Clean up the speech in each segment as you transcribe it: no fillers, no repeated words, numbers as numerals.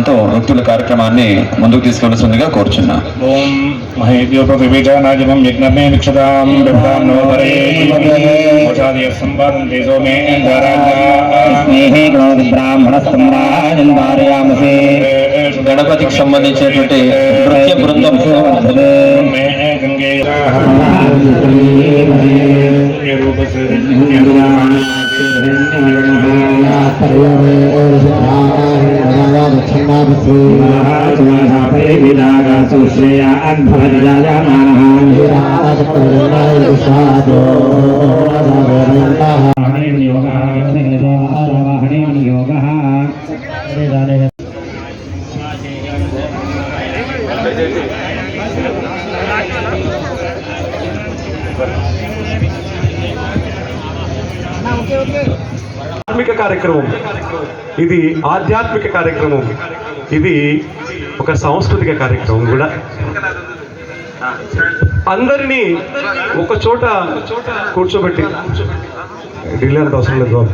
ఆహ్వానంతో వ్యక్తుల కార్యక్రమాన్ని ముందుకు తీసుకెళ్తుందిగా కోరుచున్నా. ఓం మహేద్యోపవిజానాజనం యజ్ఞమే నిక్షతాం బ్రహ్మాన్నో పరయేషాదియ సంవాదం తేజో మే స్నేహే బ్రాహ్మణ సంరాజం ధారయామసే. గణపతికి సంబంధించినటువంటి నృత్య బృందం ఆధ్యాత్మిక కార్యక్రమం, ఇది ఆధ్యాత్మిక కార్యక్రమం, ఇది ఒక సాంస్కృతిక కార్యక్రమం కూడా. అందరినీ ఒక చోట కూర్చోబెట్టి ఢిల్లీ అంత అవసరం లేదు బాబు.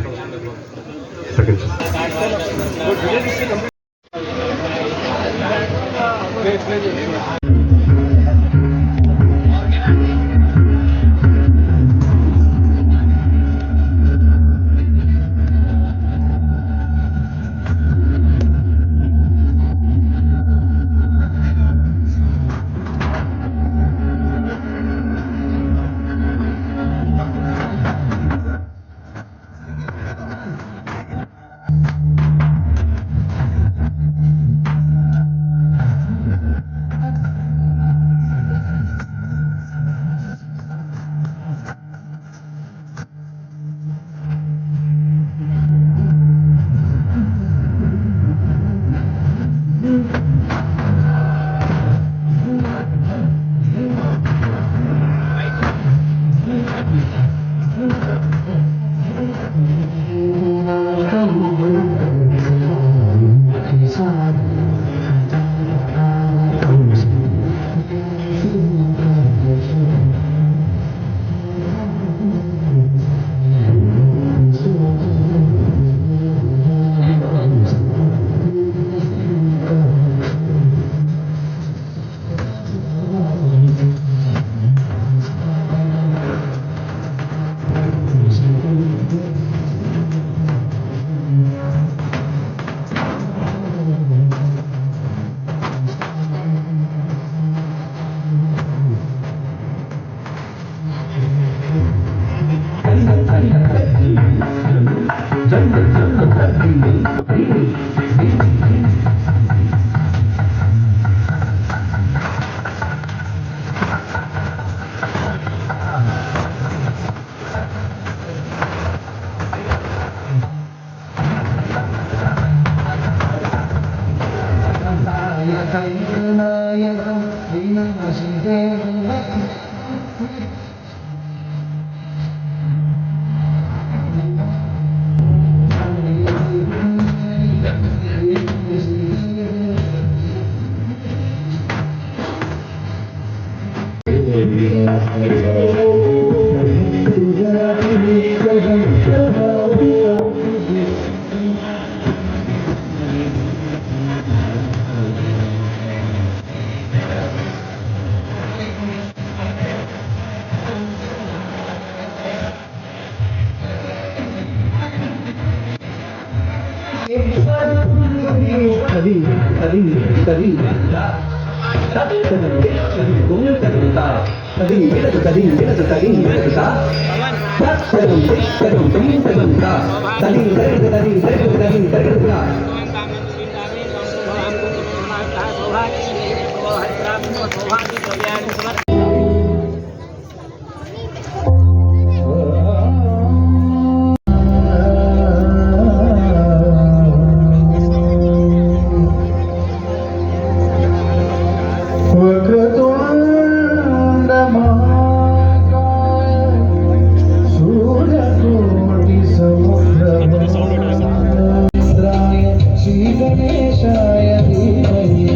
गणेशाय धीमहि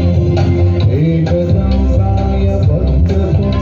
एकदन्ताय भद्रकाय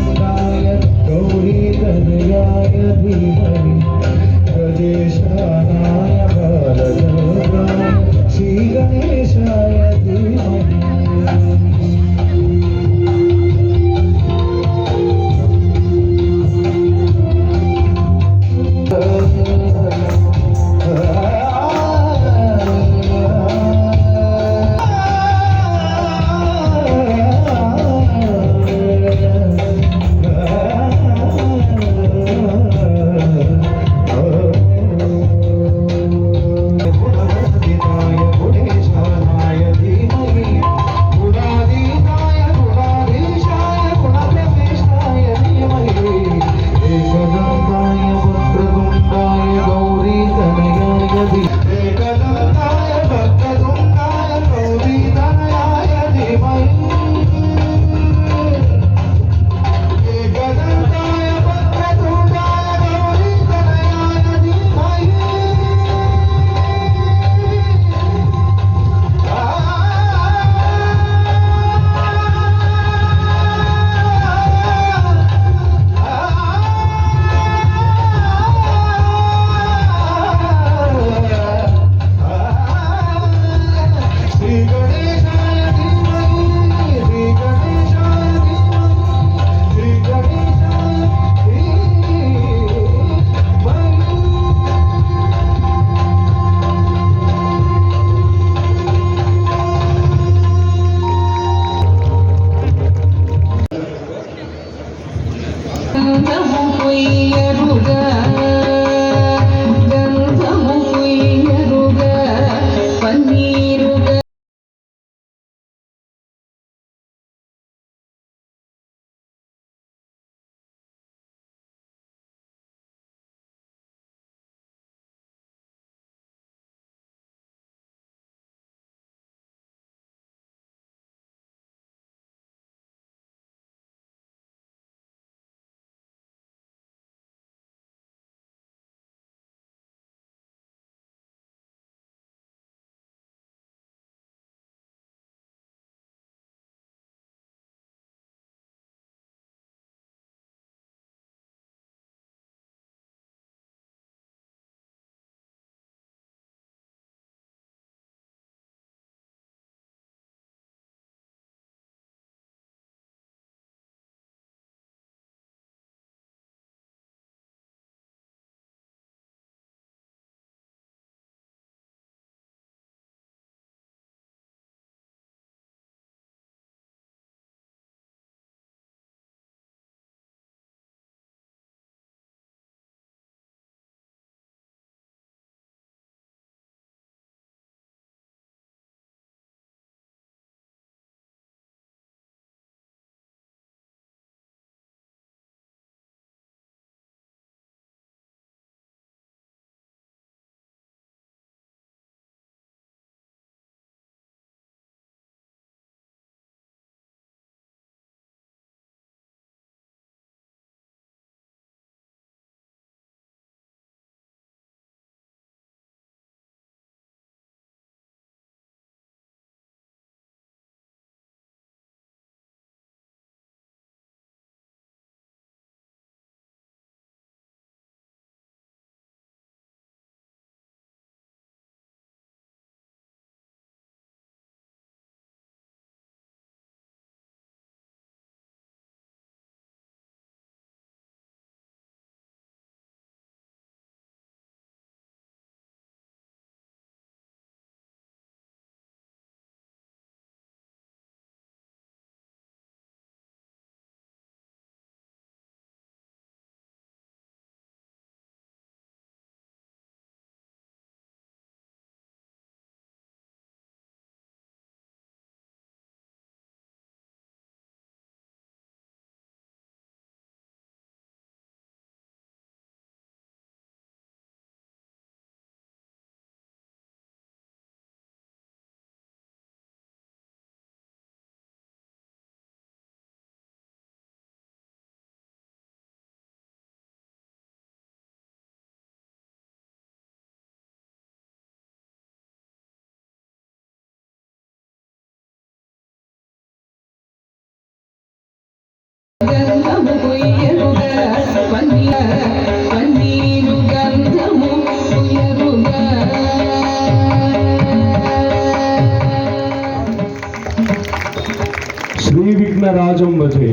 శ్రీ విఘ్నరాజం భజే.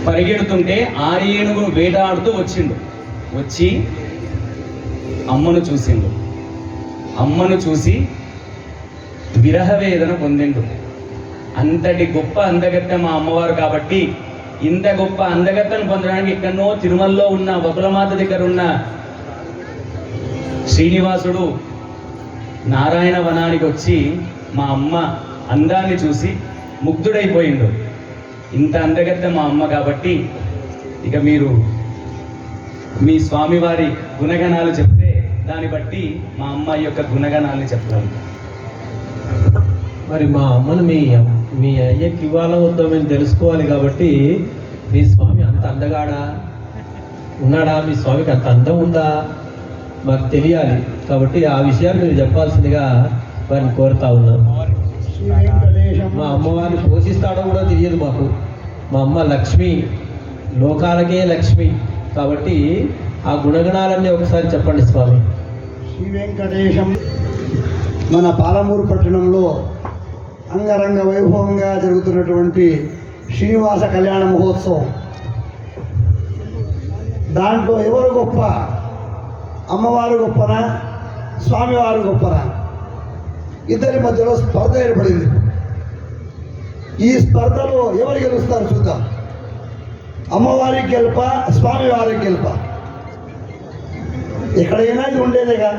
పరిగెడుతుంటే ఆడ ఏనుగును వేటాడుతూ వచ్చిండు. వచ్చి అమ్మను చూసిండు. అమ్మను చూసి విరహ వేదన పొందిండు. అంతటి గొప్ప అందగత్తె మా అమ్మవారు కాబట్టి ఇంత గొప్ప అందగత్తెను పొందడానికి ఎక్కడనో తిరుమలలో ఉన్న బకులమాత దగ్గర ఉన్న శ్రీనివాసుడు నారాయణ వనానికి వచ్చి మా అమ్మ అందాన్ని చూసి ముగ్ధుడైపోయిండు. ఇంత అందగత్తె మా అమ్మ కాబట్టి ఇక మీరు మీ స్వామివారి గుణగణాలు చెప్తే దాన్ని బట్టి మా అమ్మ యొక్క గుణగణాలని చెప్తాను. మరి మా అమ్మను మీ అయ్యకి ఇవ్వాల వద్దామని తెలుసుకోవాలి కాబట్టి మీ స్వామి అంత అందగాడా ఉన్నాడా, మీ స్వామికి అంత అందం ఉందా మాకు తెలియాలి. కాబట్టి ఆ విషయాలు మీరు చెప్పాల్సిందిగా వారిని కోరుతా ఉన్నాను. మా అమ్మవారిని పోషిస్తాడో కూడా తెలియదు మాకు. మా అమ్మ లక్ష్మి, లోకాలకే లక్ష్మి. కాబట్టి ఆ గుణగణాలన్నీ ఒకసారి చెప్పండి స్వామి. శ్రీ వెంకటేశం మన పాలమూరు పట్టణంలో అంగరంగ వైభవంగా జరుగుతున్నటువంటి శ్రీనివాస కళ్యాణ మహోత్సవం. దాంట్లో ఎవరు గొప్ప, అమ్మవారు గొప్పనా స్వామివారు గొప్పనా? ఇద్దరి మధ్యలో స్పర్ధ ఏర్పడింది. ఈ స్పర్ధలో ఎవరు గెలుస్తారు చూద్దాం. అమ్మవారికి గెలుప, స్వామివారికి గెలుప? ఎక్కడైనా ఇది ఉండేదేగా.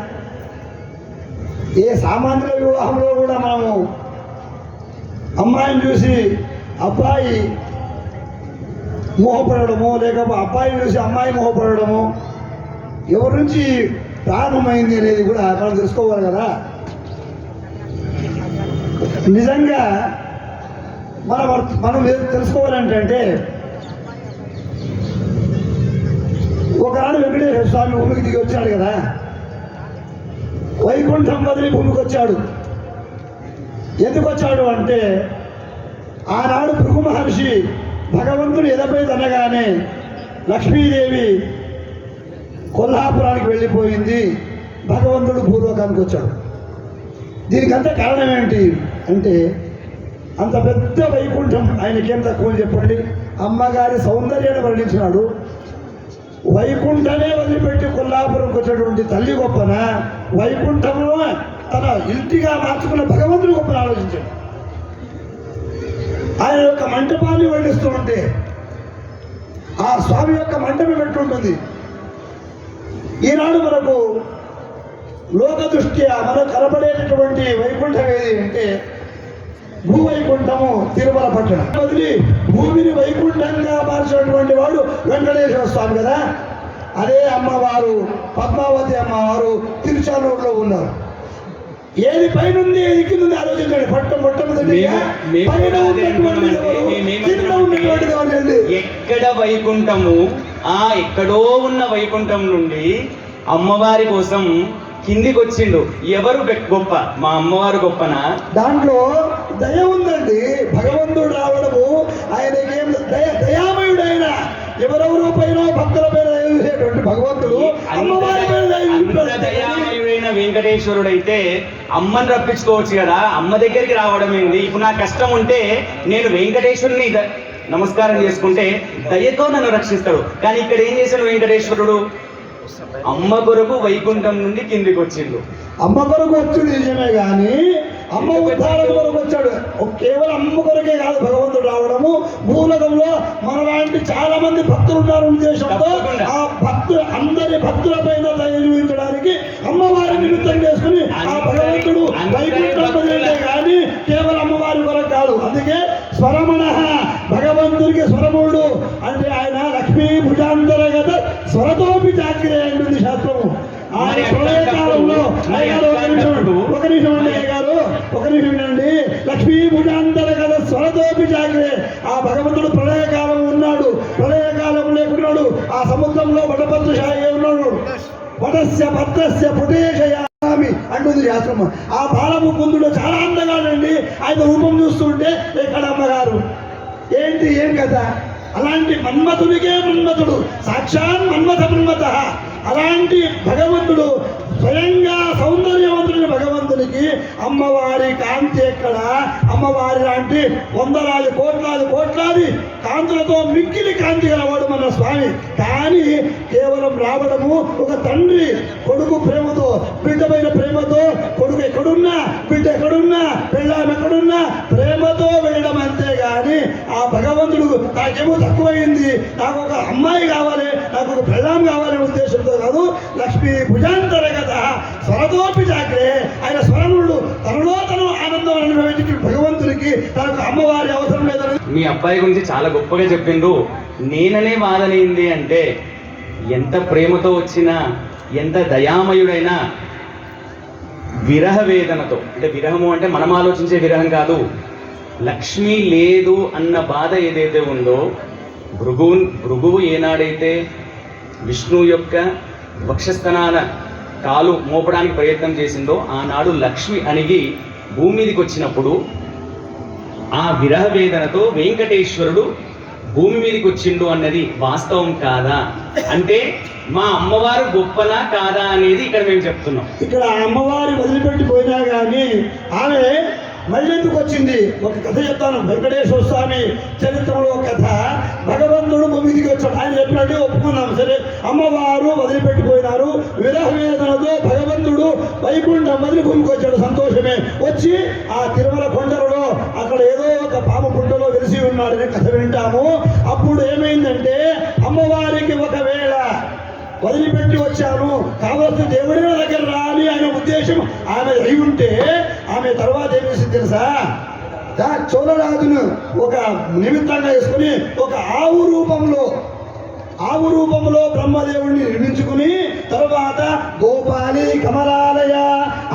ఏ సామాన్యుల వివాహంలో కూడా మనము అమ్మాయిని చూసి అబ్బాయి మోహపడము, లేకపోతే అబ్బాయిని చూసి అమ్మాయి మోహపడము ఎవరి నుంచి ప్రారంభమైంది అనేది కూడా మనం తెలుసుకోవాలి కదా. నిజంగా మనం తెలుసుకోవాలంటే ఒకనాడు వెంకటేశ్వర స్వామి భూమికి దిగి వచ్చాడు కదా. వైకుంఠం వదిలి భూమికి వచ్చాడు. ఎందుకు వచ్చాడు అంటే ఆనాడు భృగు మహర్షి భగవంతుడు ఎదపై తనగానే లక్ష్మీదేవి కొల్హాపురానికి వెళ్ళిపోయింది, భగవంతుడు భూలోకానికి వచ్చాడు. దీనికంతా కారణం ఏంటి అంటే అంత పెద్ద వైకుంఠం ఆయనకేం తక్కువ చెప్పండి. అమ్మగారి సౌందర్యాన్ని వర్ణించినాడు. వైకుంఠమే వదిలిపెట్టి కొల్లాపురంకి వచ్చినటువంటి తల్లి గొప్పన, వైకుంఠంలో తన ఇంటిగా మార్చుకున్న భగవంతుడు గొప్పని ఆలోచించాడు. ఆయన యొక్క మంటపాన్ని వర్ణిస్తూ ఉంటే ఆ స్వామి యొక్క మంటపం పెట్టుంటుంది. ఈనాడు మనకు లోక దృష్ట్యా మనకు కనపడేటటువంటి వైకుంఠం ఏది అంటే భూవైకుంఠము తిరుమల పట్టణం. వదిలి భూమిని వైకుంఠంగా మార్చినటువంటి వాడు వెంకటేశ్వర స్వామి కదా. అదే అమ్మవారు పద్మావతి అమ్మవారు తిరుచానూరులో ఉన్నారు. ఏది పైన ఉంది ఏది కింద ఉంది ఆలోచించండి. మొట్టమొదటిగా మేము పైన కూడా అదే ఉన్నటువంటిది ఎవరు? మేమేమంటున్నామంటే కింద ఉన్నటువంటిది ఎవరు అండి? ఎక్కడ వైకుంఠము ఎక్కడో ఉన్న వైకుంఠం నుండి అమ్మవారి కోసం కిందికి వచ్చిండు. ఎవరు గొప్ప? మా అమ్మవారు గొప్పనా? దాంట్లో దయ ఉందండి. భగవంతుడు రావడము ఆయనకి ఏం దయామయుడు. ఆయన ఎవరెవరు పైన భక్తుల పైన దయ చూసేటువంటి భగవంతుడు అమ్మవారి పైన దయ చూపిస్తాడు. దయామయుడైన వెంకటేశ్వరుడు అయితే అమ్మని రప్పించుకోవచ్చు కదా, అమ్మ దగ్గరికి రావడం ఏంది? ఇప్పుడు నా కష్టం ఉంటే నేను వెంకటేశ్వరుని నమస్కారం చేసుకుంటే దయతో నన్ను రక్షిస్తాడు. కానీ ఇక్కడ ఏం చేశాడు వెంకటేశ్వరుడు? అమ్మ కొరకు వైకుంఠం నుండి కిందికి వచ్చిండు. అమ్మ కొరకు వచ్చాడు నిజమే, కానీ అమ్మ ఉద్ధారం కొరకు వచ్చాడు. కేవలం అమ్మ కొరకే కాదు భగవంతుడు రావడము. భూలోకంలో మనలాంటి చాలా మంది భక్తులు ఉన్నారు ఉద్దేశంతో ఆ భక్తులు అందరి భక్తుల పైన దయ చూపించడానికి అమ్మవారి నిమిత్తం చేసుకుని ఆ భగవంతుడు వైకుంఠం వదిలితే కానీ కేవలం అమ్మవారి కొరకు కాదు. అందుకే స్వరమణ భగవంతుడికి స్వరముడు అంటే ఆయన లక్ష్మీ భుజాంతరగత స్వరతోపి చాక్రే అంటుంది శాస్త్రము. ఆయన ప్రళయకాలంలో ఒక నిమిషం అండి అయ్యగారు, ఒక నిమిషం అండి. లక్ష్మీ భుజాంతరగత స్వరతోపి చాక్రే. ఆ భగవంతుడు ప్రళయకాలం ఉన్నాడు. ప్రళయకాలం లేకున్నాడు. ఆ సముద్రంలో వటపత్రశాయి ఉన్నాడు. వటస్య భద్రస్య పుటేశయామి అంటుంది శాస్త్రము. ఆ బాలముకుందుడు చాలా అందగాడండి. ఆయన రూపం చూస్తుంటే ఇక్కడ అమ్మగారు ఏంటి ఏం కదా. అలాంటి మన్మథునికే మన్మథుడు, సాక్షాత్ మన్మథ మన్మథ. అలాంటి భగవంతుడు స్వయంగా సౌందర్యవంతుడైన భగవంతునికి అమ్మవారి కాంతి ఎక్కడ? అమ్మవారి లాంటి వందలాది కోట్లాది కాంతులతో మిక్కిలి కాంతి గలవాడు మన స్వామి. కానీ కేవలం రావడము ఒక తండ్రి కొడుకు ప్రేమతో, బిడ్డమైన ప్రేమతో, కొడుకు ఎక్కడున్నా బిడ్డ ఎక్కడున్నా పెళ్ళాం ఎక్కడున్నా ప్రేమతో వెళ్ళడం అంతే. కానీ ఆ భగవంతుడు నాకేమో తక్కువైంది, నాకు ఒక అమ్మాయి కావాలి, నాకు ఒక పెళ్ళాం కావాలనే ఉద్దేశంతో కాదు. లక్ష్మీ భుజాంతరగత స్వరతోపి చాక్రే. ఆయన స్వరముడు తనలో తను ఆనందం అనుభవించి భగవంతుడికి తనకు అమ్మవారి అవసరం లేదని. మీ అబ్బాయి గురించి చాలా గొప్పగా చెప్పిండ్రు. నేననే వాదనైంది అంటే ఎంత ప్రేమతో వచ్చినా, ఎంత దయామయుడైనా విరహ వేదనతో, అంటే విరహము అంటే మనం ఆలోచించే విరహం కాదు, లక్ష్మి లేదు అన్న బాధ ఏదైతే ఉందో, భృగువు ఏనాడైతే విష్ణువు యొక్క వక్షస్థనాన కాలు మోపడానికి ప్రయత్నం చేసిందో ఆనాడు లక్ష్మి అణిగి భూమి మీదకి వచ్చినప్పుడు ఆ విరహ వేదనతో వెంకటేశ్వరుడు భూమి మీదకి వచ్చిండు అన్నది వాస్తవం కాదా? అంటే మా అమ్మవారు గొప్పనా కాదా అనేది ఇక్కడ మేము చెప్తున్నాం. ఇక్కడ అమ్మవారి వదిలిపెట్టిపోయినా కానీ ఆమె మళ్ళీ ఎందుకు వచ్చింది? ఒక కథ చెప్తాను. వెంకటేశ్వర స్వామి చరిత్రలో కథ. భగవంతుడు భూమికి వచ్చాడు. ఆయన చెప్పినట్టు ఒప్పుకున్నాం సరే. అమ్మవారు వదిలిపెట్టిపోయినారు. విరహ వేదనతో భగవంతుడు వైకుంఠం వదిలి భూమికి వచ్చాడు. సంతోషమే. వచ్చి ఆ తిరుమల కొండలలో అక్కడ ఏదో ఒక పాము పుట్టలో వెలిసి ఉన్నాడనే కథ వింటాము. అప్పుడు ఏమైందంటే అమ్మవారికి ఒకవేళ వదిలిపెట్టి వచ్చాను కావాల్సిన దేవుడి దగ్గర రా అని ఆయన ఉద్దేశం ఆమె అయి ఉంటే ఆమె తర్వాత ఏం చేసింది తెలుసా? చోళరాజును ఒక నిమిత్తంగా వేసుకుని ఒక ఆవు రూపంలో బ్రహ్మదేవుడిని నిర్మించుకుని తర్వాత గోపాలి కమలాలయ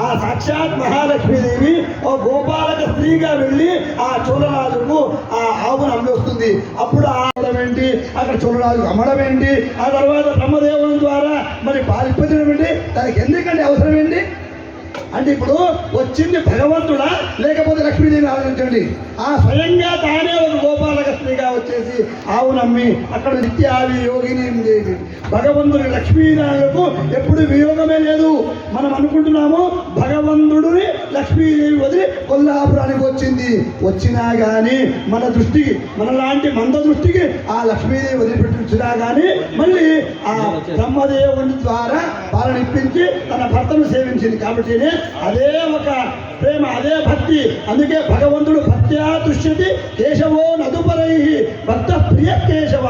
ఆ సాక్షాత్ మహాలక్ష్మీదేవి ఓ గోపాలక స్త్రీగా వెళ్ళి ఆ చోళరాజుకు ఆ ఆవును అమ్మేస్తుంది. అప్పుడు ఆడడం ఏంటి, అక్కడ చోళరాజు అమ్మడం ఏంటి, ఆ తర్వాత బ్రహ్మదేవుని ద్వారా మరి పాలించడం ఏంటి, దానికి ఎందుకంటే అవసరం ఏంటి అంటే ఇప్పుడు వచ్చింది భగవంతుడా లేకపోతే లక్ష్మీదేవిని ఆలోచించండి. ఆ స్వయంగా తానే ఒక గోపాలక స్త్రీగా వచ్చేసి ఆవు నమ్మి అక్కడ నిత్యావి యోగిని దేవి భగవంతుడి లక్ష్మీనారాయణకు ఎప్పుడు వియోగమే లేదు. మనం అనుకుంటున్నాము భగవంతుడిని లక్ష్మీదేవి వదిలి కొల్లాపురానికి వచ్చినా కానీ మన దృష్టికి మనలాంటి మంద దృష్టికి ఆ లక్ష్మీదేవి వదిలిపెట్టించినా కానీ మళ్ళీ ఆ బ్రహ్మదేవుని ద్వారా పాలనిప్పించి తన భర్తను సేవించింది. కాబట్టి అదే ఒక ప్రేమ, అదే భక్తి. అందుకే భగవంతుడు భక్త్యా తుష్యతి కేశవో నదుపరై భక్త ప్రియ కేశవ.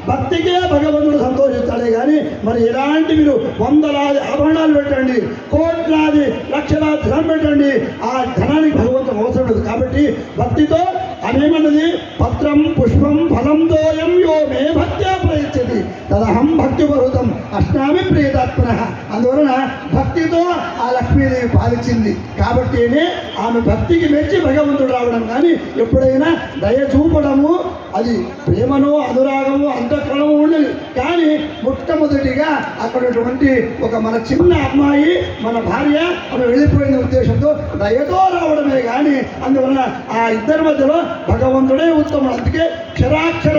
భక్తికే భగవంతుడు సంతోషిస్తాడే కానీ మరి ఎలాంటి మీరు వందలాది ఆభరణాలు పెట్టండి, కోట్లాది లక్షలాది ధనం పెట్టండి, ఆ ధనానికి భగవంతుడు అవసరం లేదు. కాబట్టి భక్తితో అనేమన్నది పత్రం పుష్పం ఫలం తోయం యో మే భక్త్యా ప్రయచ్చతి తదహం భక్తి బహుతం అష్టామి ప్రియతాత్మన. అందువలన భక్తి భక్తితో ఆ లక్ష్మీదేవి పాలించింది కాబట్టినే ఆమె భక్తికి మెచ్చి భగవంతుడు రావడం. కానీ ఎప్పుడైనా దయ చూపడము అది ప్రేమను అనురాగము అంతఃకరణము ఉండదు. కానీ మొట్టమొదటిగా అక్కడటువంటి ఒక మన చిన్న అమ్మాయి మన భార్య ఆమె వెళ్ళిపోయిన ఉద్దేశంతో దయతో రావడమే. కానీ అందువలన ఆ ఇద్దరి మధ్యలో భగవంతుడే ఉత్తముడు. అందుకే క్షరాక్షర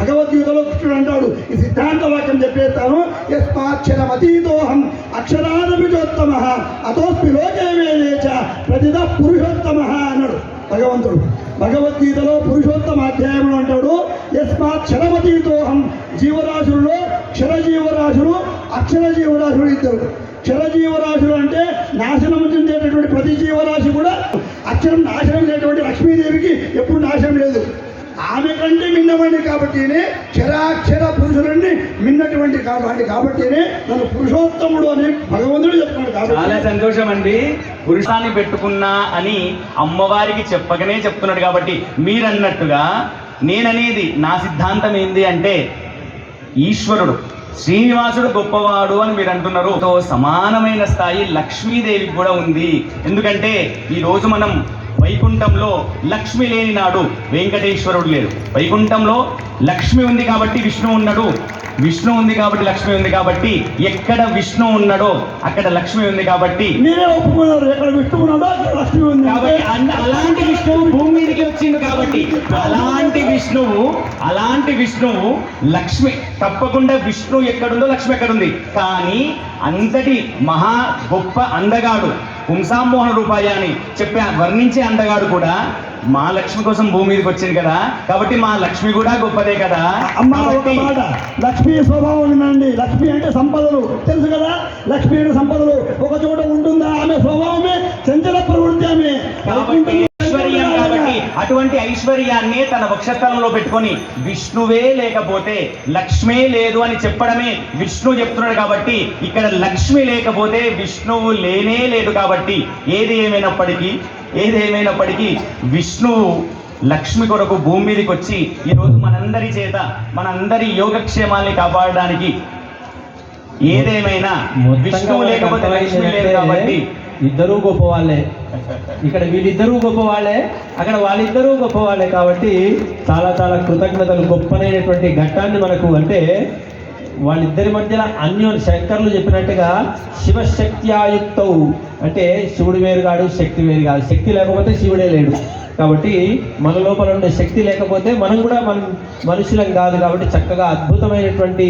భగవద్గీతలో కృష్ణుడు అంటాడు, ఈ సిద్ధాంత వాక్యం చెప్పేస్తాను, యస్మాక్షరమతీతోహం అక్షరాదపిచోత్తమ అతోస్మి లోకే వేదేచ ప్రతిద పురుషోత్తమ అన్నాడు భగవంతుడు. భగవద్గీతలో పురుషోత్తమ అధ్యాయంలో అంటాడు, యస్మాత్ క్షరమతీతోహం. జీవరాశుల్లో క్షరజీవరాశులు అక్షర జీవరాశులు ఇద్దరు. క్షరజీవరాశులు అంటే నాశనం చెందేటటువంటి ప్రతి జీవరాశి కూడా, అక్షరం నాశనం లేనటువంటి లక్ష్మీదేవికి ఎప్పుడు నాశనం లేదు. ఆమె కంటే మిన్నవాడిని కాబట్టినే క్షరాక్షర పురుషులన్నీ మిన్నటువంటి కాబట్టినే నన్ను పురుషోత్తముడు అని భగవంతుడు చెప్తున్నాడు. చాలా కాబట్టి సంతోషం అండి. పురుషాన్ని పెట్టుకున్నా అని అమ్మవారికి చెప్పకనే చెప్తున్నాడు. కాబట్టి మీరన్నట్టుగా నేననేది నా సిద్ధాంతం ఏంది అంటే, ఈశ్వరుడు శ్రీనివాసుడు గొప్పవాడు అని మీరు అంటున్నారు. తో సమానమైన స్థాయి లక్ష్మీదేవికి కూడా ఉంది. ఎందుకంటే ఈరోజు మనం వైకుంఠంలో లక్ష్మి లేని నాడు వెంకటేశ్వరుడు లేడు. వైకుంఠంలో లక్ష్మి ఉంది కాబట్టి విష్ణు ఉన్నాడు, విష్ణు ఉంది కాబట్టి లక్ష్మి ఉంది. కాబట్టి ఎక్కడ విష్ణు ఉన్నాడో అక్కడ లక్ష్మి ఉంది. కాబట్టి మీరే ఒప్పుకున్నారు, ఎక్కడ విష్ణు ఉన్నాడో అక్కడ లక్ష్మి ఉంది. కాబట్టి అలాంటి విష్ణువు భూమి మీదకి వచ్చింది. కాబట్టి అలాంటి విష్ణువు లక్ష్మి, తప్పకుండా విష్ణు ఎక్కడుందో లక్ష్మి ఎక్కడుంది. కానీ అంతటి మహా గొప్ప అందగాడు పుంసామోహన రూపాయ అని వర్ణించే అందగాడు కూడా మా లక్ష్మి కోసం భూమి మీదకి వచ్చింది కదా. కాబట్టి మా లక్ష్మి కూడా గొప్పదే కదా. అమ్మ ఒక మాట, లక్ష్మీ స్వభావం ఉందండి. లక్ష్మి అంటే సంపదలు తెలుసు కదా. లక్ష్మి అంటే సంపదలు ఒక చోట ఉంటుందా, ఆమె స్వభావమే చంచల ప్రవృత్తి. ఆమె కాబట్టి ఐశ్వర్యం, కాబట్టి అటువంటి ఐశ్వర్యాన్ని తన వక్షస్థలంలో పెట్టుకొని విష్ణువే లేకపోతే లక్ష్మే లేదు అని చెప్పడమే విష్ణు చెప్తున్నాడు. కాబట్టి ఇక్కడ లక్ష్మి లేకపోతే విష్ణువు లేనే లేదు. కాబట్టి ఏది ఏమైనప్పటికీ విష్ణువు లక్ష్మి కొరకు భూమి మీదకి వచ్చి ఈరోజు మనందరి చేత మనందరి యోగక్షేమాల్ని కాపాడడానికి ఏదేమైనా విష్ణువు లేకపోతే లక్ష్మి లేదు. కాబట్టి ఇద్దరూ గొప్ప వాళ్ళే. ఇక్కడ వీళ్ళిద్దరూ గొప్ప వాళ్ళే, అక్కడ వాళ్ళిద్దరూ గొప్ప వాళ్ళే. కాబట్టి చాలా చాలా కృతజ్ఞతలు. గొప్పనైనటువంటి ఘట్టాన్ని మనకు అంటే వాళ్ళిద్దరి మధ్యలో శంకర్లు చెప్పినట్టుగా శివశక్త్యాయుక్తవు అంటే శివుడు వేరు కాడు, శక్తి వేరు కాదు. శక్తి లేకపోతే శివుడే లేడు. కాబట్టి మన లోపల ఉండే శక్తి లేకపోతే మనం కూడా మనుషులం కాదు. కాబట్టి చక్కగా అద్భుతమైనటువంటి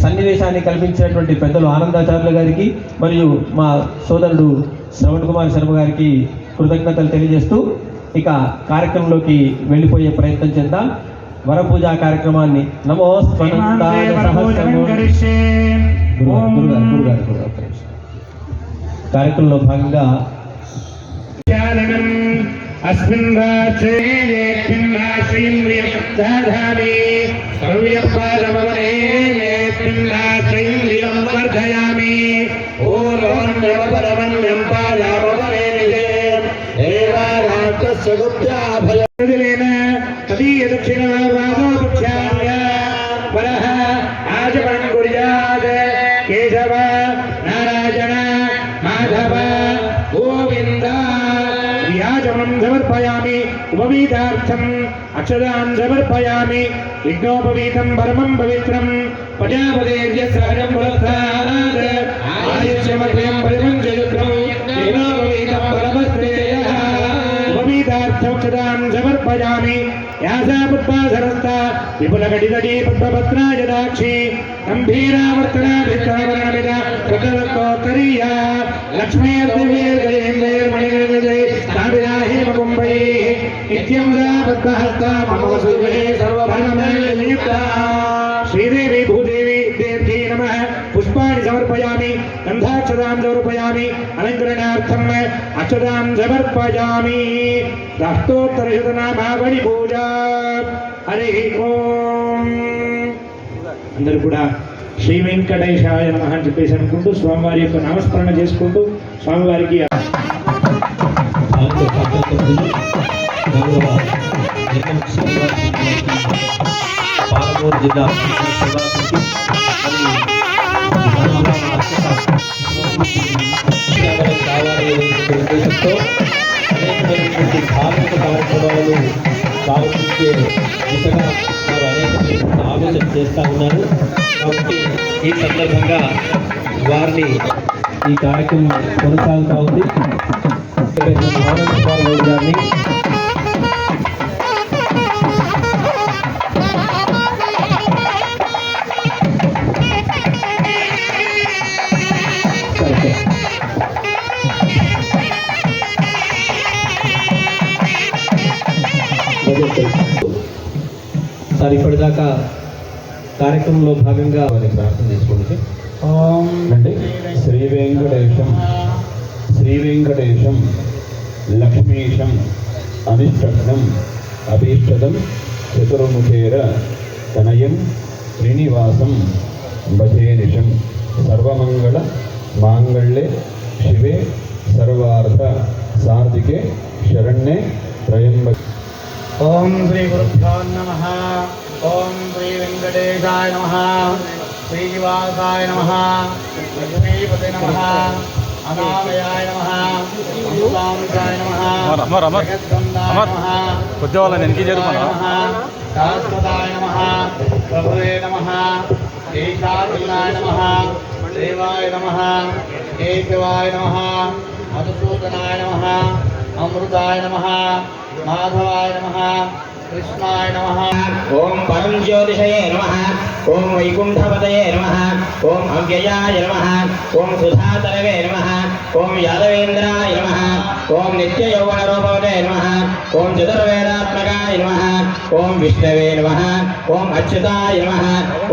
సన్నివేశాన్ని కల్పించినటువంటి పెద్దలు ఆనందాచార్యులు గారికి మరియు మా సోదరుడు శ్రవణ్ కుమార్ శర్మ గారికి కృతజ్ఞతలు తెలియజేస్తూ ఇక కార్యక్రమంలోకి వెళ్ళిపోయే ప్రయత్నం చేద్దాం. వరపూజా కార్యక్రమాన్ని కార్యక్రమంలో భాగంగా अस्मिन् राष्ट्रीयं वर्धयामि पूर्वं परमन्यं पादामवनेमिषे देवारात्रस्य गुप्त्याभयदिलेन तदीयदक्षिणवादोपक्षाम्य परः आचमनं कुर्यात् केशव नारायण माधव गोविन्द व्याजमं समर्पयामि उपवीतार्थम् अक्षदान् समर्पयामि यज्ञोपवीतं परमं पवित्रं प्रजापतेर्य सहजं पुरस्तात् आयुष्यमग्र्यं परिमञ्जयुक्तं यज्ञोपवीतं परमश्रेयः उपवीतार्थमक्षदान् समर्पयामि यासा पुष्पासरस्ता विपुलकटितटी पद्मपत्राजदाक्षी गम्भीरावर्तनाभिष्टावर्णमिद प्रकरस्तोत्तरीया लक्ष्मीर्दिव्यैर्गजेन्द्रैर्मणिर्गजै स्थापिता हेमकुम्भैः नित्यं सा पद्महस्ता मम वसुदेवे सर्वभरणमयनियुक्ता श्रीदेवी भूदेवी देव्यै नमः पुष्पाणि समर्पयामि गन्धाक्षतां समर्पयामि अलङ्करणार्थम् अक्षतां समर्पयामि दास्तोत्तरशतनामावళి पूजा हरिः ओम् అందరూ కూడా శ్రీ వెంకటేశాయ నమః అని చెప్పేసి అనుకుంటూ స్వామివారి యొక్క నామస్మరణ చేసుకుంటూ స్వామివారికి పాలమూరు జిల్లా ఉద్దేశంతో అనేకమైనటువంటి ధార్మిక కార్యక్రమాలను సాధించే దిశగా వారు అనేకమైనటువంటి ఆలోచన చేస్తూ ఉన్నారు. కాబట్టి ఈ సందర్భంగా వారిని ఈ కార్యక్రమం కొనసాగుతూ ఉంది. ఆనంద్ కుమార్ గౌడ్ గారిని సార్ ఇప్పటిదాకా కార్యక్రమంలో భాగంగా వారిని ప్రార్థన చేసుకోండి. ఓం అంటే శ్రీ వెంకటేశం లక్ష్మీశం అభిష్టం అభీష్టదం చతుర్ముఖేర తనయం శ్రీనివాసం భజేనిశం సర్వమంగళ మాంగళ్యే శివే సర్వార్థ సార్థికే శరణ్యే త్రయంబకే. ఓం శ్రీ గురుభ్యో నమః. ఓం శ్రీ వెంకటేశాయ నమః. శ్రీనివాసాయ నమః. లక్ష్మీపతే నమః. అనామయాయ నమః. అమృతాంశాయ నమః. జగద్గంధాయ నమః. శాశ్వతాయ నమః. ప్రభువే నమః. ఏకాగ్నాయ నమః. దేవాయ నమః. కేశవాయ నమః. మధుసూదనాయ నమః. అమృతాయ నమః. మాధవాయ నమః. కృష్ణాయ నమః. ఓం పరం జ్యోతిషయే నమః. ఓం వైకుంఠపతయే నమః. ఓం అవ్యయాయ నమః. ఓం సుధాతరవే నమః. ఓం యాదవేంద్రాయ నమః. ఓం నిత్యయౌవన రూపవతే నమః. ఓం చతుర్వేదాత్మకాయ నమః. ఓం విష్ణవే నమః. ఓం అచ్యుతాయ నమః.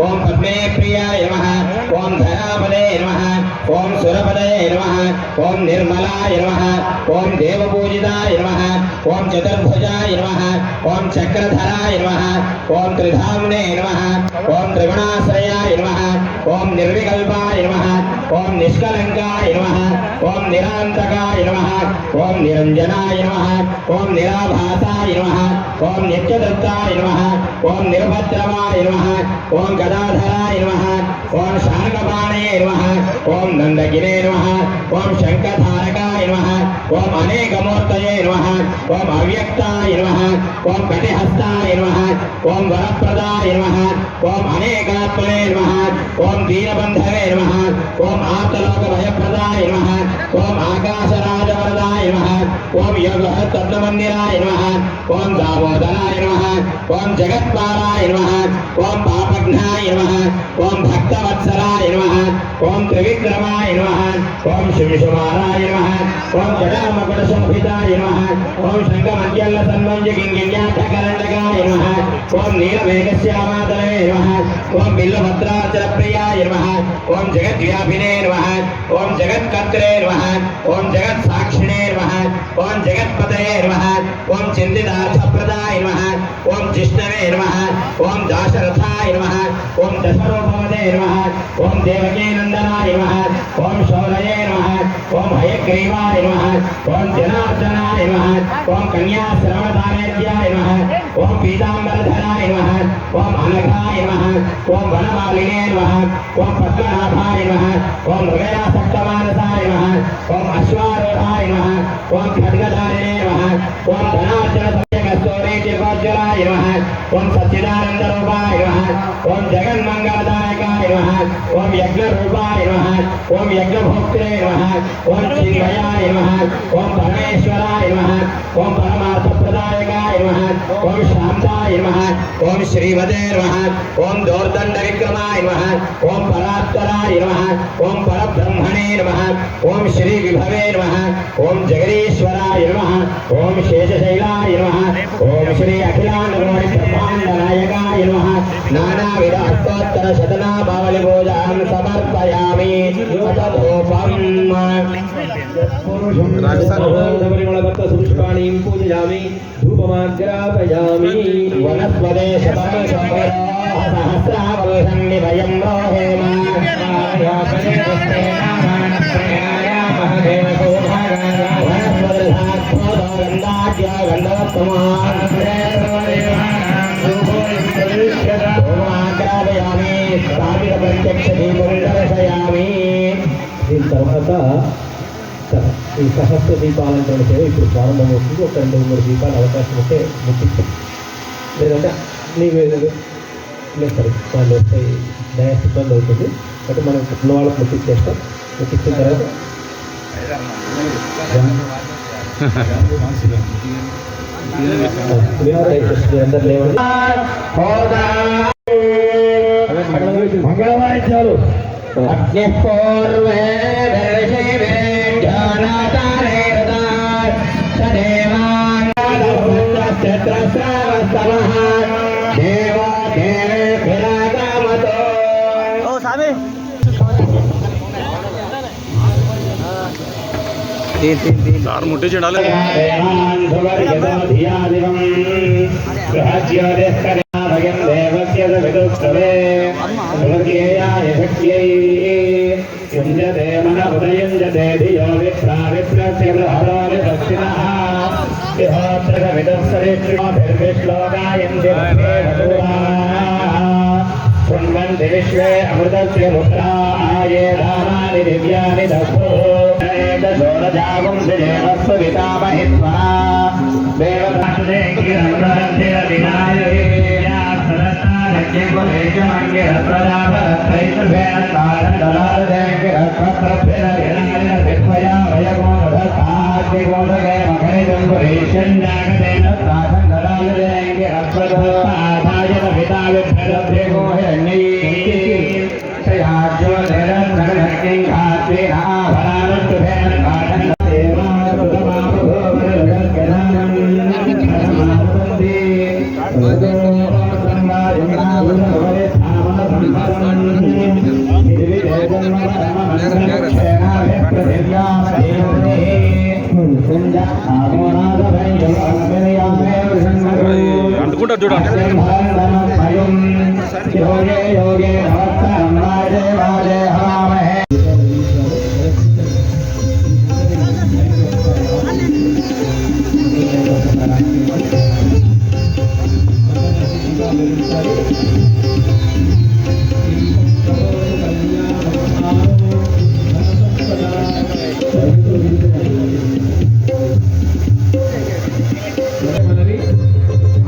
ఓం పద్మే ప్రియాయ నమః. ఓం ధరాపదే నమః. ఓం సురపదయే నమః. ఓం నిర్మలాయ నమః. ఓం దేవపూజితాయ నమః. ఓం చతుర్భుజాయ నమః. ఓం చక్రధరాయ నమః. ఓం త్రిధామ్నే నమః. ఓం త్రిగుణాశ్రయాయ నమః. ఓం నిర్వికల్పాయ నమః. ఓం నిష్కలంకాయ నమః. ఓం నిరాంతకాయ నమః. ఓం నిరంజనాయ నమః. ఓం నిరాభాసాయ నమః. ఓం నిత్యదత్తాయ నమః. ఓం నిర్భద్రవాయ నమః. ఓం గదాధరాయ నమః. ఓం శార్గపాణయే నమః. ఓం నందగిరే నమః. ఓం శంఖధారకాయ నమః. ఓం అనేకమూర్తయే నమః. ఓం అవ్యక్తాయ నమః. ఓం కటిహస్తాయ నమః. ఓం వరప్రదాయ నమః. ఓం అనేకాత్మనే నమః. ఓం దీనబంధవే నమః. ఓం ఆర్తలోక భయప్రదాయ నమః. ఓం ఆకాశరాజవరదాయ నమః. ఓం యోగహస్తమందిరాయ నమః. ఓం దామోదరాయ నమః. ఓం జగత్పాలాయ నమః. ఓం పాపఘ్నాయ నమః. ఓం భక్తవత్సలాయ నమః. ఓం త్రివిక్రమాయ నమః. ఓం శివశుమారాయ నమః. ఓం జడామకుటశోభితాయ నమః. ఓం శంఖమధ్యల్ల సన్మంజకింగిణ్యాఠకరండకాయ నమః. ఓం నీలమేఘశ్యామాతలే నమః. ఓం బిల్లభద్రాచల ప్రియాయ నమః. ఓం జగద్వ్యాపినే నమః. ఓం జగత్కర్త్రే నమః. ఓం జగత్సాక్షిణే నమః. ఓం జగత్పతయే నమః. ఓం చింతితార్థప్రదాయ నమః. ఓం జిష్ణవే నమః. ఓం దాశరథాయ నమః. ఓం దశరూపవదే నమః. ఓం దేవకీనందనాయ నమః. ఓం శౌరయే నమః. ఓం హయగ్రీవాయ నమః. ఓం జనార్దనాయ నమః. ఓం కన్యాశ్రవణదానేద్యాయ నమః. ఓం పీతాంబరధరాయ నమః. ఓం అనఘాయ నమః. ఓం వనమాలినే నమః. ఓం పద్మనాభాయ నమః. ఓం హృదయాసక్తమానసాయ నమః. ఓం అశ్వారూఢాయ నమః. ఓం ఖడ్గధారిణే నమః. ఓం ధనార్జన సత్యగస్తోరేజ్యోజ్వలాయ నమః. ఓం సచ్చిదానందరూపాయ నమః. ఓం జగన్మంగళదాయకాయ నమః. ఓం యజ్ఞరూపాయ నమః. ఓం యజ్ఞభోక్త్రే నమః. ఓం చిన్మయాయ నమః. ఓం పరమేశ్వరాయ నమః. ఓం పరమార్థప్రదాయకాయ నమః. ఓం శాంతాయ నమః. ఓం శ్రీమదే నమః. ఓం దోర్దండ విక్రమాయ నమః. ఓం పరాత్పరాయ నమః. ఓం పరబ్రహ్మణే నమః. ఓం శ్రీ విభవే నమః. ఓం జగదీశ్వరాయ నమః. ఓం శేషశైలాయ నమః. ఓం శ్రీ అఖిలాండకోటి బ్రహ్మాండ నాయకాయ నమః. నానావిధ అష్టోత్తర శతనామావళి పూజాం సమర్పయామి. తదోపం పుష్పాణీం పూజయామి. ధూపమాగ్రాపయామి. వనస్పదే సహస్రావల్హం నిభయం రోహేమ. దీని తర్వాత ఈ సహస్ర దీపాలంటే సేవ ఇప్పుడు ప్రారంభమవుతుంది. ఒక 2-3 దీపాలు అవకాశం ఉంటే ముట్టించాం, లేదంటే లేదు సరే వాళ్ళు వస్తాయి, డయాస్ ఇబ్బంది అవుతుంది. అంటే మనం ఉన్న వాళ్ళకి ముట్టించేస్తాం. ముట్టించిన తర్వాత అందరు లేవండి. మంగళవాయిద్యాలు विश्वे अमृतस्य मुद्राये दानानि दिव्यानि दत्तो दशोरजागं देवस्व वितामहित्वा देवदासुदेकी अमृतस्य विनायके यासरतारज्ञे कुलेशमङ्गे रत्नदाभरत्रैतभेन तारन्दलालदेके रत्नत्रभेन विनायन विद्वया वयगोधताग्निगोधगे मकरिदं कुलेशं जागतेन तारन्दलालदेके रत्नदाधायन विताविभ्यदभ्यगो हिरण्यै అంటుకుంటా చూడండి.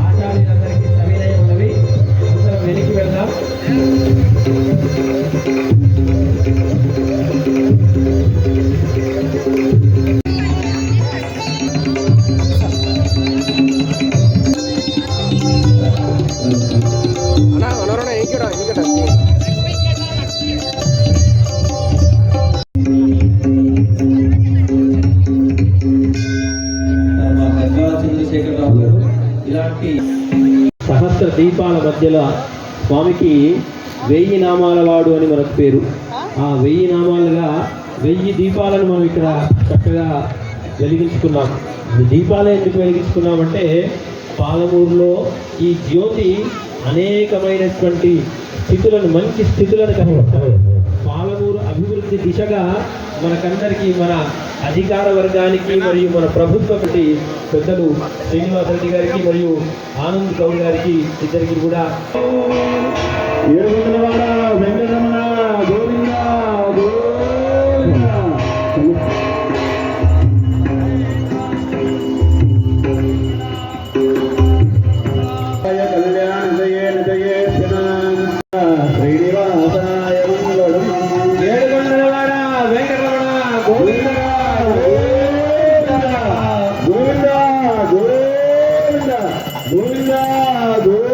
ఆచార్యులందరికీ సవినయ మనవి, అందరం వెనక్కి వెళ్దాం. చంద్రశేఖరరావు గారు ఇలాంటి సహస్ర దీపాల మధ్యలో స్వామికి 1000 నామాల వాడు అని మనకు పేరు. ఆ 1000 నామాలుగా 1000 దీపాలను మనం ఇక్కడ చక్కగా వెలిగించుకున్నాం. ఈ దీపాలు ఎందుకు వెలిగించుకున్నామంటే పాలమూరులో ఈ జ్యోతి అనేకమైనటువంటి స్థితులను, మంచి స్థితులను కనబడతాయి. పాలమూరు అభివృద్ధి దిశగా మనకందరికీ, మన అధికార వర్గానికి మరియు మన ప్రభుత్వకి పెద్దలు శ్రీనివాస్ రెడ్డి గారికి మరియు ఆనంద్ గౌడ్ గారికి ఇద్దరికి కూడా ఏడుగుండలవాడ వెంకటరమణ గోవింద గోవింద. కళ్యాణ జయే జయే శ్రీనివాసాయ మంగళం. ఏడుగొండలవాడ వెంకటరమణ గోవింద గోవింద గోవింద గోవింద గోవింద.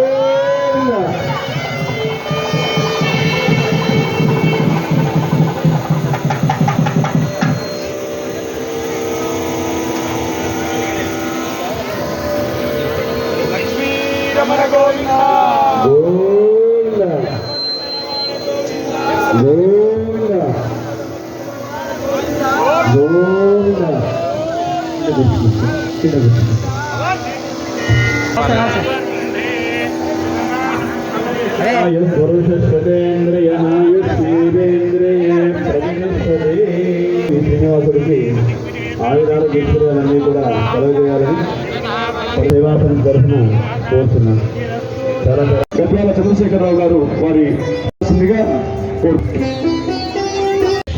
గోవింద గోవింద గోవింద. శ్రీనివాసుడికి ఆయుధాలు గిరిజలన్నీ కూడా కలగజేయాలని దేవాసనం తరఫున కోరుతున్నాను. చాలా గద్యాల చంద్రశేఖరరావు గారు వారి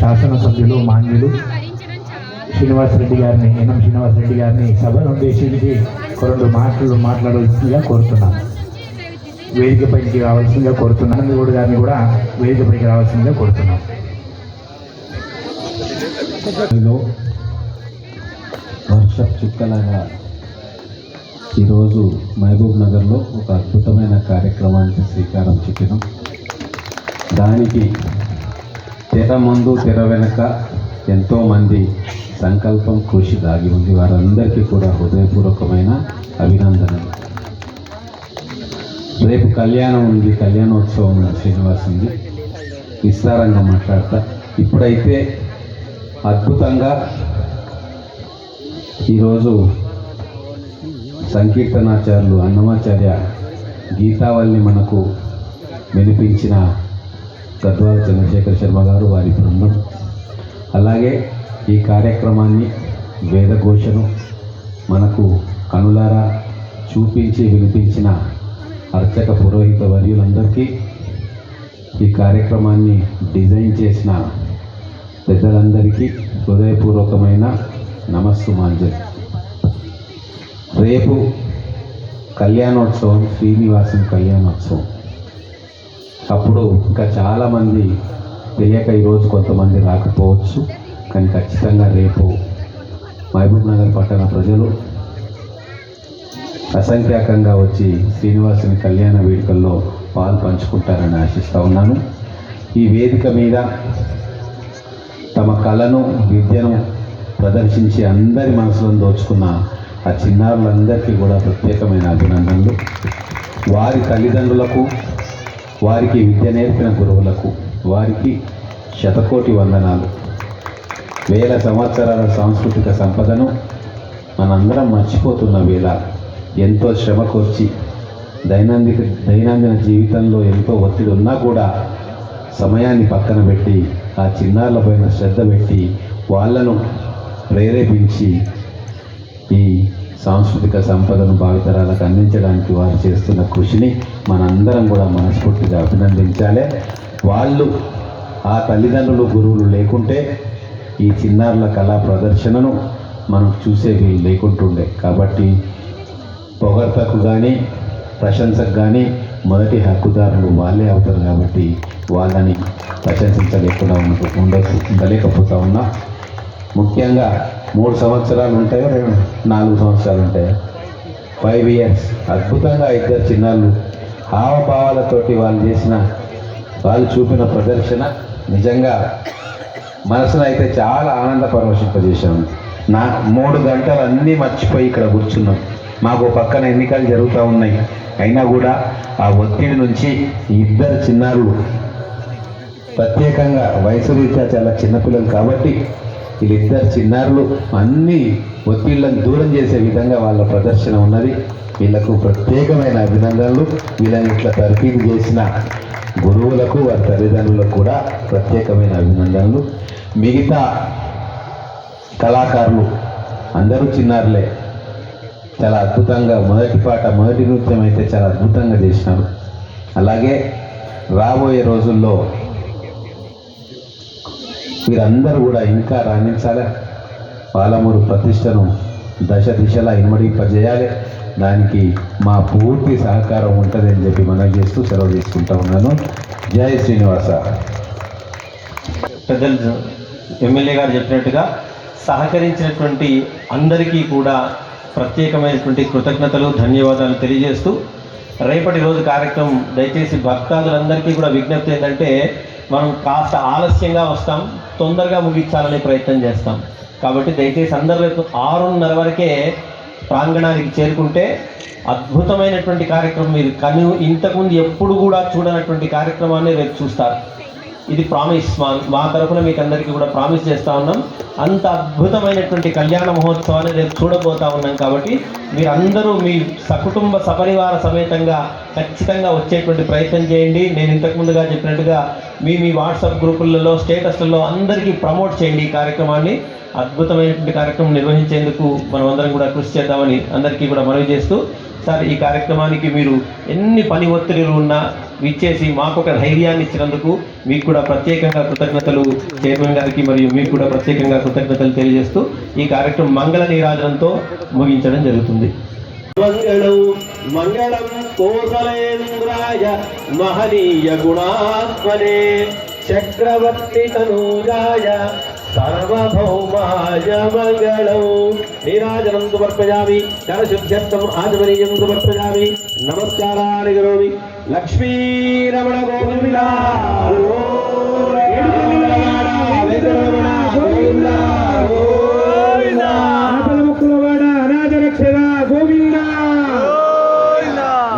శాసనసభ్యులు మాన్యులు శ్రీనివాసరెడ్డి గారిని ఎన్ఎం శ్రీనివాసరెడ్డి గారిని సభను ఉద్దేశించి రెండు మాటలు మాట్లాడవలసిందిగా కోరుతున్నాను. వేదికపైకి రావాల్సిందిగా కోరుతున్నాను. నందగౌడ్ గారిని కూడా వేదికపైకి రావాల్సిందిగా కోరుతున్నాను. వర్షపు చుక్కలాగా ఈరోజు మహబూబ్ నగర్లో ఒక అద్భుతమైన కార్యక్రమానికి శ్రీకారం చుట్టినాం. దానికి తెర ముందు తెర వెనక ఎంతోమంది సంకల్పం కృషి దాగి ఉంది. వారందరికీ కూడా హృదయపూర్వకమైన అభినందనలు. రేపు కళ్యాణం ఉంది, కళ్యాణోత్సవం శ్రీనివాస్ ఉంది, విస్తారంగా మాట్లాడతా. ఇప్పుడైతే అద్భుతంగా ఈరోజు సంకీర్తనాచార్యులు అన్నమాచార్య గీతావళిని మనకు వినిపించిన గద్వాల చంద్రశేఖర్ శర్మ గారు, వారి బృందం, అలాగే ఈ కార్యక్రమాన్ని వేదఘోషను మనకు కనులారా చూపించి వినిపించిన అర్చక పురోహిత వర్యులందరికీ, ఈ కార్యక్రమాన్ని డిజైన్ చేసిన పెద్దలందరికీ హృదయపూర్వకమైన నమస్సుమాంజలి. రేపు కళ్యాణోత్సవం, శ్రీనివాసం కళ్యాణోత్సవం. అప్పుడు ఇంకా చాలామంది తెలియక ఈరోజు కొంతమంది రాకపోవచ్చు, కానీ ఖచ్చితంగా రేపు మహబూబ్ నగర్ పట్టణ ప్రజలు అసంఖ్యాకంగా వచ్చి శ్రీనివాసుని కళ్యాణ వేడుకల్లో పాలు పంచుకుంటారని ఆశిస్తూ ఉన్నాను. ఈ వేదిక మీద తమ కళను, విద్యను ప్రదర్శించి అందరి మనసులను దోచుకున్న ఆ చిన్నారులందరికీ కూడా ప్రత్యేకమైన అభినందనలు. వారి తల్లిదండ్రులకు, వారికి విద్య నేర్పిన గురువులకు, వారికి శతకోటి వందనాలు. వేల సంవత్సరాల సాంస్కృతిక సంపదను మనందరం మర్చిపోతున్న వేళ ఎంతో శ్రమకొచ్చి దైనందిన జీవితంలో ఎంతో ఒత్తిడి ఉన్నా కూడా సమయాన్ని పక్కన పెట్టి ఆ చిన్నారులపైన శ్రద్ధ పెట్టి వాళ్ళను ప్రేరేపించి ఈ సాంస్కృతిక సంపదను భావితరాలకు అందించడానికి వారు చేస్తున్న కృషిని మనందరం కూడా మనస్ఫూర్తిగా అభినందించాలి. వాళ్ళు, ఆ తల్లిదండ్రులు, గురువులు లేకుంటే ఈ చిన్నారుల కళా ప్రదర్శనను మనం చూసేవి లేకుంటుండే. కాబట్టి పొగడ్తకు కానీ ప్రశంసకు కానీ మొదటి హక్కుదారులు వాళ్ళే అవుతారు. కాబట్టి వాళ్ళని ప్రశంసించలేకుండా ఉండలేకపోతా ఉన్నా. ముఖ్యంగా 3 సంవత్సరాలు ఉంటాయో 4 సంవత్సరాలు ఉంటాయో 5 years అద్భుతంగా ఇద్దరు చిన్నారులు హావభావాలతోటి వాళ్ళు చూపిన ప్రదర్శన నిజంగా మనసును అయితే చాలా ఆనంద పరవశింపజేశాము. 3 గంటలు అన్నీ మర్చిపోయి ఇక్కడ కూర్చున్నాం. మాకు పక్కన ఎన్నికలు జరుగుతూ ఉన్నాయి, అయినా కూడా ఆ ఒత్తిడి నుంచి ఈ ఇద్దరు చిన్నారులు, ప్రత్యేకంగా వయసు రీత్యా చాలా చిన్నపిల్లలు కాబట్టి వీళ్ళిద్దరు చిన్నారులు అన్ని ఒత్తిళ్లను దూరం చేసే విధంగా వాళ్ళ ప్రదర్శన ఉన్నది. వీళ్ళకు ప్రత్యేకమైన అభినందనలు. వీళ్ళని ఇట్లా తర్ఫీదు చేసిన గురువులకు, వారి తల్లిదండ్రులకు కూడా ప్రత్యేకమైన అభినందనలు. మిగతా కళాకారులు అందరూ చిన్నారులే, చాలా అద్భుతంగా మొదటి నృత్యం అయితే చాలా అద్భుతంగా చేసినారు. అలాగే రాబోయే రోజుల్లో వీరందరూ కూడా ఇంకా రాణించాలి, పాలమూరు ప్రతిష్టను దశ దిశలా ఇమ్మడింపజేయాలి. దానికి మా పూర్తి సహకారం ఉంటుందని చెప్పి మనం చేస్తూ సెలవు తీసుకుంటా ఉన్నాను. జై శ్రీనివాస. పెద్దలు ఎమ్మెల్యే గారు చెప్పినట్టుగా సహకరించినటువంటి అందరికీ కూడా ప్రత్యేకమైనటువంటి కృతజ్ఞతలు, ధన్యవాదాలు తెలియజేస్తూ రేపటి రోజు కార్యక్రమం దయచేసి భక్తాదులందరికీ కూడా విజ్ఞప్తి ఏంటంటే, మనం కాస్త ఆలస్యంగా వస్తాం, తొందరగా ముగించాలనే ప్రయత్నం చేస్తాం. కాబట్టి దయచేసి అందరూ రేపు 6:30 వరకే ప్రాంగణానికి చేరుకుంటే అద్భుతమైనటువంటి కార్యక్రమం, మీరు ఇంతకుముందు ఎప్పుడు కూడా చూడనటువంటి కార్యక్రమాన్ని రేపు చూస్తారు. ఇది ప్రామిస్, మా తరఫున మీకు అందరికీ కూడా ప్రామిస్ చేస్తూ ఉన్నాం. అంత అద్భుతమైనటువంటి కళ్యాణ మహోత్సవాన్ని రేపు చూడబోతా ఉన్నాం. కాబట్టి మీరందరూ మీ సకుటుంబ సపరివార సమేతంగా ఖచ్చితంగా వచ్చేటువంటి ప్రయత్నం చేయండి. నేను ఇంతకుముందుగా చెప్పినట్టుగా మీ వాట్సాప్ గ్రూపులలో స్టేటస్లలో అందరికీ ప్రమోట్ చేయండి. ఈ కార్యక్రమాన్ని అద్భుతమైనటువంటి కార్యక్రమం నిర్వహించేందుకు మనం అందరం కూడా కృషి చేద్దామని అందరికీ కూడా మనవి చేస్తూ, సార్ ఈ కార్యక్రమానికి మీరు ఎన్ని పని ఒత్తిడిలు ఉన్నా ఇచ్చేసి మాకు ఒక ధైర్యాన్ని ఇచ్చినందుకు మీకు కూడా ప్రత్యేకంగా కృతజ్ఞతలు చైర్మన్ గారికి మరియు మీకు కూడా ప్రత్యేకంగా కృతజ్ఞతలు తెలియజేస్తూ ఈ కార్యక్రమం మంగళ నీరాజనంతో ముగించడం జరుగుతుంది. మంగళం మంగళం కోసలేంద్రాయ మహనీయ గుణాత్మనే చక్రవర్తి తనూజాయ సర్వభౌమాయ మంగళం. నీరాజనం సమర్పయామి, కరశుద్ధ్యర్థం ఆచమనీయం సమర్పయామి. నమస్కారాన్ని కరోమి. లక్ష్మీరమణ గోవింద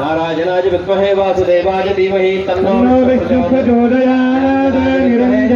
నారాయణాయ విద్మహే వాసుదేవాయ ధీమహి తన్నో విష్ణు ప్రచోదయాత్.